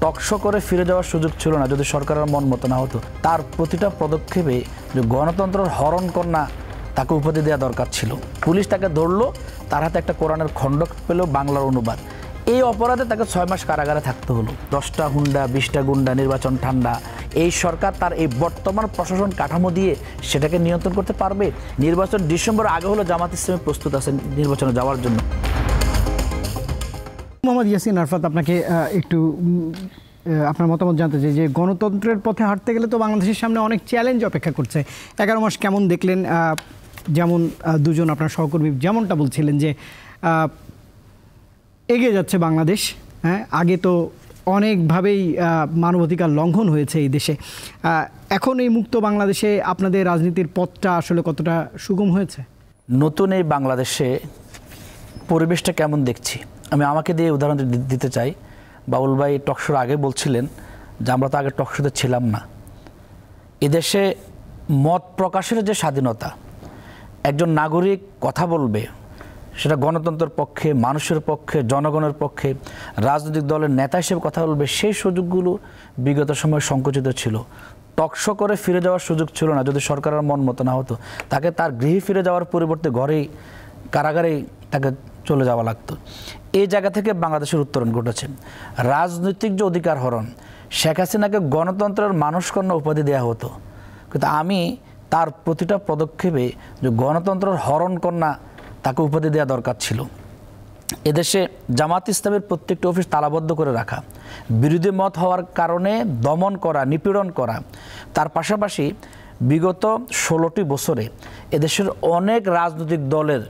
Talk show করে ফিরে যাওয়ার সুযোগ ছিল না যদি সরকারের মন মতো না হতো। তার প্রতিটা পদক্ষেপে যে গণতন্ত্রের হরণ কন্যা তাকে উপাধি দেওয়া দরকার ছিল। পুলিশ তাকে ধরলো, তার হাতে একটা কোরআনের খণ্ড পেল বাংলার অনুবাদ। এই অপরাধে তাকে 6 মাস কারাগারে থাকতে হলো। 10টা হুন্ডা, 20টা গুন্ডা, নির্বাচন ঠান্ডা। এই সরকার তার এই বর্তমান প্রশাসন কাঠামো দিয়ে সেটাকে নিয়ন্ত্রণ করতে পারবে? নির্বাচন ডিসেম্বর আগে হলো জামাত ইসলামী প্রস্তুত আছে নির্বাচনে যাওয়ার জন্য। মোহাম্মদ ইয়াসিন আরাফাত, আপনাকে একটু আপনার মতামত জানতে চাই যে গণতন্ত্রের পথে হাঁটতে গেলে তো বাংলাদেশের সামনে অনেক চ্যালেঞ্জ অপেক্ষা করছে। 11 মাস কেমন দেখলেন? যেমন দুজন আপনার সহকর্মী যেমনটা বলছিলেন যে এগিয়ে যাচ্ছে বাংলাদেশ, হ্যাঁ, আগে তো অনেকভাবেই মানবাধিকার লঙ্ঘন হয়েছে এই দেশে। এখন এই মুক্ত বাংলাদেশে আপনাদের রাজনীতির পথটা আসলে কতটা সুগম হয়েছে? নতুন এই বাংলাদেশে পরিবেশটা কেমন দেখছি আমি আমাকে দিয়ে উদাহরণ দিতে চাই। বাবুল ভাই টকশোর আগে বলছিলেন যে আমরা তো আগে টকশোতে ছিলাম না। এদেশে মত প্রকাশের যে স্বাধীনতা, একজন নাগরিক কথা বলবে, সেটা গণতন্ত্রের পক্ষে, মানুষের পক্ষে, জনগণের পক্ষে, রাজনৈতিক দলের নেতা হিসেবে কথা বলবে, সেই সুযোগগুলো বিগত সময় সংকুচিত ছিল। টকশো করে ফিরে যাওয়ার সুযোগ ছিল না যদি সরকারের মন মতো না হতো। তাকে তার গৃহে ফিরে যাওয়ার পরিবর্তে ঘরেই, কারাগারেই তাকে চলে যাওয়া লাগতো। এই জায়গা থেকে বাংলাদেশের উত্তরণ ঘটেছে। রাজনৈতিক যে অধিকার হরণ, শেখ হাসিনাকে গণতন্ত্রের মানুষকন্যা উপাধি দেওয়া হতো, কিন্তু আমি তার প্রতিটা পদক্ষেপে যে গণতন্ত্রের হরণ কন্যা তাকে উপাধি দেওয়া দরকার ছিল। এদেশে জামাত ইসলামের প্রত্যেকটি অফিস তালাবদ্ধ করে রাখা, বিরোধী মত হওয়ার কারণে দমন করা, নিপীড়ন করা। তার পাশাপাশি বিগত 16টি বছরে এদেশের অনেক রাজনৈতিক দলের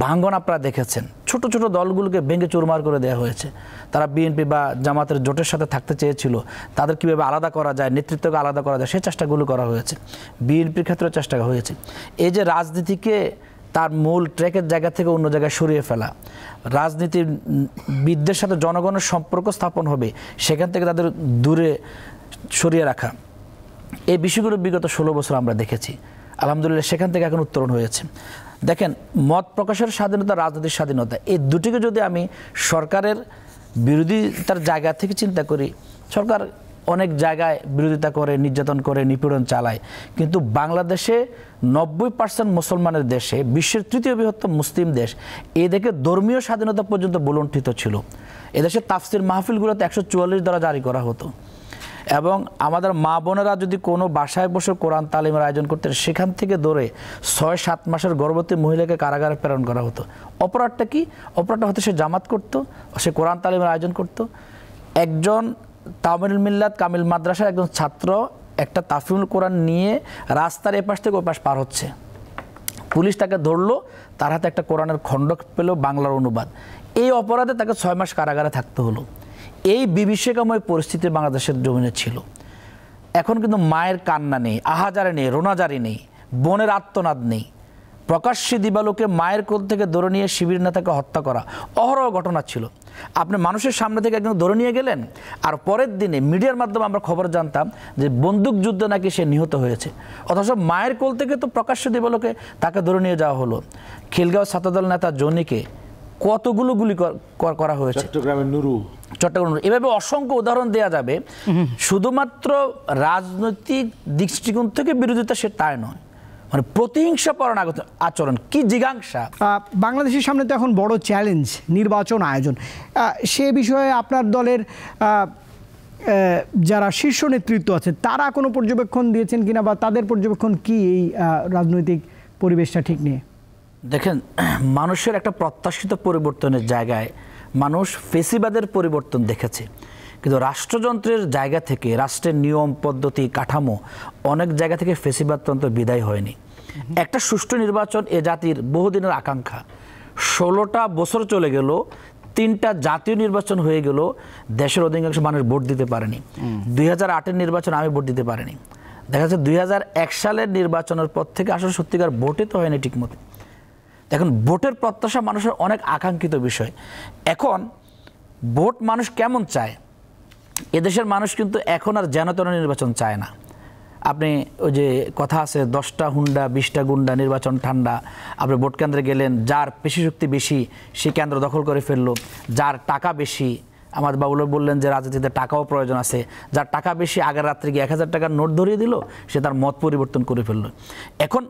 ভাঙ্গন আপনারা দেখেছেন। ছোট ছোট দলগুলোকে ভেঙে চুরমার করে দেওয়া হয়েছে। তারা বিএনপি বা জামাতের জোটের সাথে থাকতে চেয়েছিল, তাদের কীভাবে আলাদা করা যায়, নেতৃত্বকে আলাদা করা যায়, সেই চেষ্টাগুলো করা হয়েছে। বিএনপির ক্ষেত্রে চেষ্টা হয়েছে। এই যে রাজনীতিকে তার মূল ট্র্যাকের জায়গা থেকে অন্য জায়গায় সরিয়ে ফেলা, রাজনীতির বিদ্যের সাথে জনগণের সম্পর্ক স্থাপন হবে, সেখান থেকে তাদের দূরে সরিয়ে রাখা, এই বিষয়গুলো বিগত 16 বছর আমরা দেখেছি। আলহামদুলিল্লাহ সেখান থেকে এখন উত্তরণ হয়েছে। দেখেন, মত প্রকাশের স্বাধীনতা, রাজনৈতিক স্বাধীনতা, এই দুটিকে যদি আমি সরকারের বিরোধিতার জায়গা থেকে চিন্তা করি, সরকার অনেক জায়গায় বিরোধিতা করে, নির্যাতন করে, নিপীড়ন চালায়, কিন্তু বাংলাদেশে 90% মুসলমানের দেশে, বিশ্বের 3য় বৃহত্তম মুসলিম দেশ, এই দেখে ধর্মীয় স্বাধীনতা পর্যন্ত বলুণ্ঠিত ছিল। এদেশে তাফসির মাহফিলগুলোতে 144 ধারা জারি করা হতো, এবং আমাদের মা বোনেরা যদি কোনো বাসায় বসে কোরআন তালিমের আয়োজন করতেন, সেখান থেকে ধরে 6-7 মাসের গর্ভবতী মহিলাকে কারাগারে প্রেরণ করা হতো। অপরাধটা কি? অপরাধটা হয়তো সে জামাত করত, সে কোরআন তালিমের আয়োজন করত। একজন তামিল মিল্লাত কামিল মাদ্রাসার একজন ছাত্র একটা তাফসিরুল কোরআন নিয়ে রাস্তার এপাশ থেকে ওই পাশ পার হচ্ছে, পুলিশ তাকে ধরলো, তার হাতে একটা কোরআনের খণ্ড পেল বাংলার অনুবাদ। এই অপরাধে তাকে 6 মাস কারাগারে থাকতে হলো। এই বিভীষিকাময় পরিস্থিতি বাংলাদেশের জমিনে ছিল। এখন কিন্তু মায়ের কান্না নেই, আহাজারে নেই, রোনাজারি নেই, বোনের আর্তনাদ নেই। প্রকাশ্যে দিবালোকে মায়ের কোল থেকে ধরে নিয়ে শিবির নেতাকে হত্যা করা অহরহ ঘটনা ছিল। আপনি মানুষের সামনে থেকে একজন ধরে নিয়ে গেলেন, আর পরের দিনে মিডিয়ার মাধ্যমে আমরা খবর জানতাম যে বন্দুক যুদ্ধে নাকি সে নিহত হয়েছে, অথচ মায়ের কোল থেকে তো প্রকাশ্যে দিবালোকে তাকে ধরে নিয়ে যাওয়া হলো। খিলগাঁও ছাত্রদল নেতা জনিকে কতগুলো গুলি করা হয়েছে, চট্টগ্রামের নুরু। এভাবে অসংখ্য উদাহরণ দেওয়া যাবে। শুধুমাত্র রাজনৈতিক দৃষ্টিকোণ থেকে বিরোধিতা সে তাই নয়, মানে প্রতিহিংসাপরণ আচরণ, কি জিজ্ঞাসা। বাংলাদেশের সামনে তো এখন বড় চ্যালেঞ্জ নির্বাচন আয়োজন। সে বিষয়ে আপনার দলের যারা শীর্ষ নেতৃত্ব আছে তারা কোনো পর্যবেক্ষণ দিয়েছেন কিনা, বা তাদের পর্যবেক্ষণ কি এই রাজনৈতিক পরিবেশটা ঠিক নিয়ে? দেখেন, মানুষের একটা প্রত্যাশিত পরিবর্তনের জায়গায় মানুষ ফেসিবাদের পরিবর্তন দেখেছে, কিন্তু রাষ্ট্রযন্ত্রের জায়গা থেকে, রাষ্ট্রের নিয়ম পদ্ধতি কাঠামো, অনেক জায়গা থেকে ফেসিবাদতন্ত্র বিদায় হয়নি। একটা সুষ্ঠু নির্বাচন এ জাতির বহুদিনের আকাঙ্ক্ষা। 16টা বছর চলে গেল, 3টা জাতীয় নির্বাচন হয়ে গেল, দেশের অধিকাংশ মানুষ ভোট দিতে পারেনি। 2008-এর নির্বাচন আমি ভোট দিতে পারিনি। দেখা যাচ্ছে 2001 সালের নির্বাচনের পর থেকে আসলে সত্যিকার ভোটই তো হয়নি ঠিকমতো। এখন ভোটের প্রত্যাশা মানুষের অনেক আকাঙ্ক্ষিত বিষয়। এখন ভোট মানুষ কেমন চায়? এদেশের মানুষ কিন্তু এখন আর যেন তেন নির্বাচন চায় না। আপনি ওই যে কথা আছে, 10টা হুন্ডা 20টা গুন্ডা, নির্বাচন ঠান্ডা। আপনি ভোট কেন্দ্রে গেলেন, যার পেশি শক্তি বেশি সে কেন্দ্র দখল করে ফেললো, যার টাকা বেশি আমাদের বাবুল বললেন যে রাজনীতিতে টাকাও প্রয়োজন আছে, যার টাকা বেশি আগের রাত্রে গিয়ে 1000 টাকার নোট ধরিয়ে দিল, সে তার মত পরিবর্তন করে ফেললো। এখন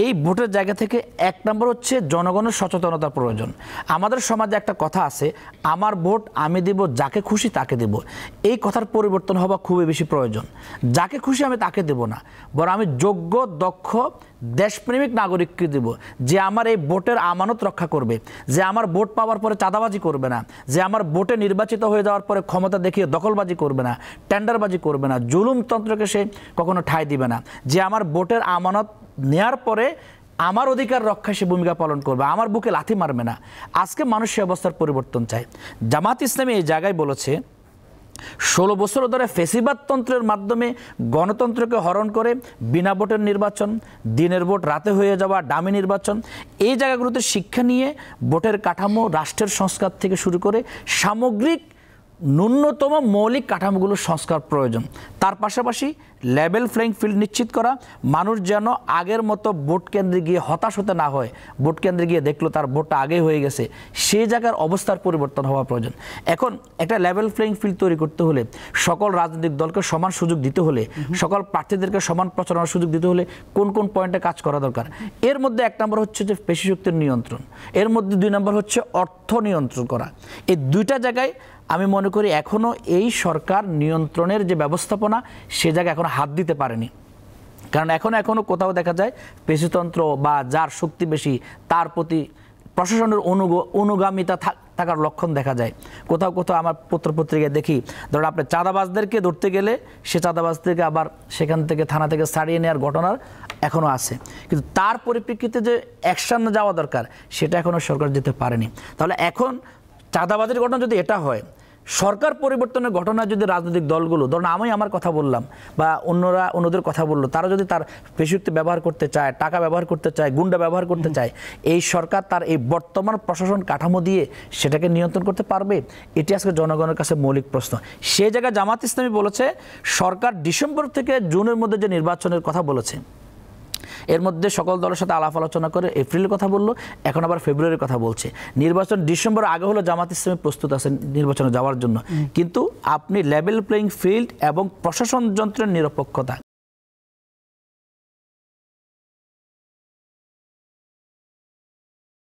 এই ভোটের জায়গা থেকে 1 নম্বর হচ্ছে জনগণের সচেতনতার প্রয়োজন। আমাদের সমাজে একটা কথা আছে, আমার ভোট আমি দিব, যাকে খুশি তাকে দেব। এই কথার পরিবর্তন হওয়া খুবই বেশি প্রয়োজন। যাকে খুশি আমি তাকে দেব না, বরং আমি যোগ্য, দক্ষ, দেশপ্রেমিক নাগরিককে দেব, যে আমার এই ভোটের আমানত রক্ষা করবে, যে আমার ভোট পাওয়ার পরে চাঁদাবাজি করবে না, যে আমার ভোটে নির্বাচিত হয়ে যাওয়ার পরে ক্ষমতা দেখিয়ে দখলবাজি করবে না, টেন্ডারবাজি করবে না, জুলুমতন্ত্রকে সে কখনো ঠাঁই দিবে না, যে আমার ভোটের আমানত নেয়ার পরে আমার অধিকার রক্ষায় সে ভূমিকা পালন করবে, আমার বুকে লাথি মারবে না। আজকে মানুষ সে অবস্থার পরিবর্তন চায়। জামাত ইসলামী এই জায়গায় বলেছে 16 বছর ধরে ফেসিবাদতন্ত্রের মাধ্যমে গণতন্ত্রকে হরণ করে বিনা ভোটের নির্বাচন, দিনের ভোট রাতে হয়ে যাওয়া, ডামি নির্বাচন, এই জায়গাগুলোতে শিক্ষা নিয়ে ভোটের কাঠামো, রাষ্ট্রের সংস্কার থেকে শুরু করে সামগ্রিক ন্যূনতম মৌলিক কাঠামোগুলো সংস্কার প্রয়োজন। তার পাশাপাশি লেভেল প্লেইং ফিল্ড নিশ্চিত করা, মানুষ যেন আগের মতো ভোট কেন্দ্রে গিয়ে হতাশ হতে না হয়, ভোট কেন্দ্রে গিয়ে দেখলো তার ভোটটা আগে হয়ে গেছে, সেই জায়গার অবস্থার পরিবর্তন হওয়া প্রয়োজন। এখন একটা লেভেল প্লেইং ফিল্ড তৈরি করতে হলে, সকল রাজনৈতিক দলকে সমান সুযোগ দিতে হলে, সকল প্রার্থীদেরকে সমান প্রচারণার সুযোগ দিতে হলে কোন কোন পয়েন্টে কাজ করা দরকার? এর মধ্যে 1 নম্বর হচ্ছে যে পেশিশক্তির নিয়ন্ত্রণ, এর মধ্যে 2 নম্বর হচ্ছে অর্থ নিয়ন্ত্রণ করা। এই 2টা জায়গায় আমি মনে করি এখনও এই সরকার নিয়ন্ত্রণের যে ব্যবস্থাপনা, সে জায়গায় এখনো হাত দিতে পারেনি। কারণ এখনো কোথাও দেখা যায় পেশিতন্ত্র বা যার শক্তি বেশি তার প্রতি প্রশাসনের অনুগামিতা থাকার লক্ষণ দেখা যায়। কোথাও কোথাও আমার পত্রপত্রিকায় দেখি, ধরুন আপনি চাঁদাবাজদেরকে ধরতে গেলে সে চাঁদাবাজদেরকে আবার সেখান থেকে থানা থেকে ছাড়িয়ে নেওয়ার ঘটনার এখনও আছে, কিন্তু তার পরিপ্রেক্ষিতে যে অ্যাকশন যাওয়া দরকার সেটা এখনও সরকার যেতে পারেনি। তাহলে এখন চাঁদাবাজের ঘটনা যদি এটা হয়, সরকার পরিবর্তনের ঘটনা যদি রাজনৈতিক দলগুলো, ধরুন আমি আমার কথা বললাম বা অন্যদের কথা বললো, তারা যদি তার পেশিশক্তি ব্যবহার করতে চায়, টাকা ব্যবহার করতে চায়, গুন্ডা ব্যবহার করতে চায়, এই সরকার তার এই বর্তমান প্রশাসন কাঠামো দিয়ে সেটাকে নিয়ন্ত্রণ করতে পারবে? এটি আজকে জনগণের কাছে মৌলিক প্রশ্ন। সেই জায়গায় জামাত ইসলামী বলেছে সরকার ডিসেম্বর থেকে জুনের মধ্যে যে নির্বাচনের কথা বলেছে, এর মধ্যে সকল দলের সাথে আলাপ আলোচনা করে এপ্রিলের কথা বললো, এখন আবার ফেব্রুয়ারির কথা বলছে। নির্বাচন ডিসেম্বর আগে হলো জামাত ইসলামী প্রস্তুত আছে নির্বাচনে যাওয়ার জন্য, কিন্তু আপনি লেভেল প্লেইং ফিল্ড এবং প্রশাসন যন্ত্রের নিরপেক্ষতা